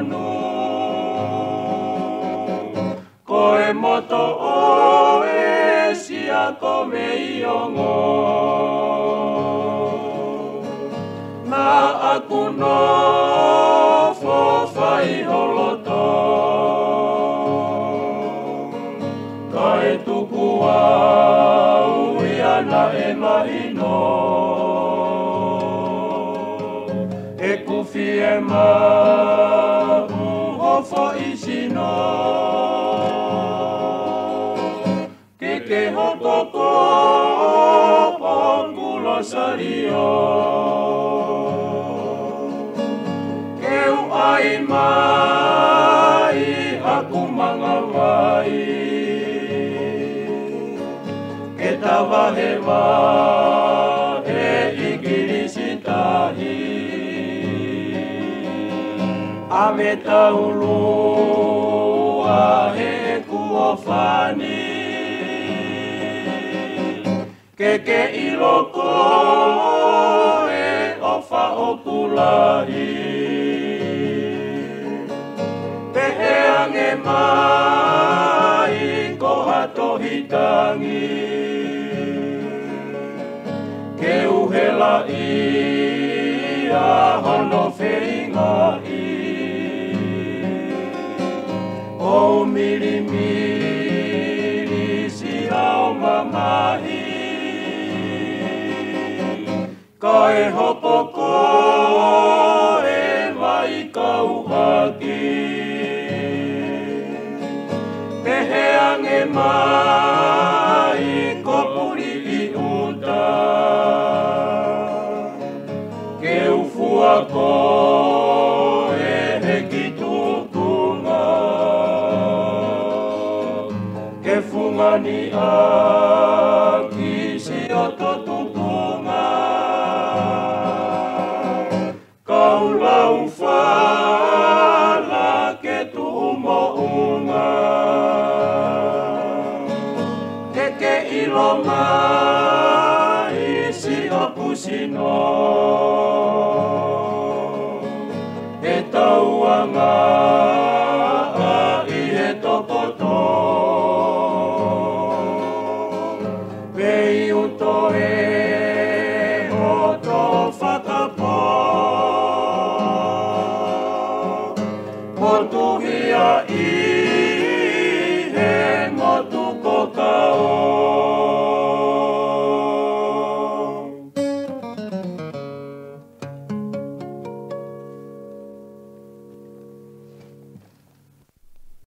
manu koe moto o e sia ko me iongo na aku no fofai holoto kai tuku au iana e mahino e kufi e mahu hofo isino ke hotoko o kulo sario keu ai mai aku mangawai ke tawa hewa e igirisi tahi ame taulu a he kuofani ke iloko e ofa okulahi pehe ange mai ko hato hitangi ke uhela ia hono feinga i o miri miri si au mamahi kai hopoko e vai kau haki pehe ange mai ko puri i uta ke ufua ko e heki tukunga ke fungani a kisi oto tukunga kau lau fala ke tumo unga ke ilo mai si opusino e tauanga a i he topoto pei uto e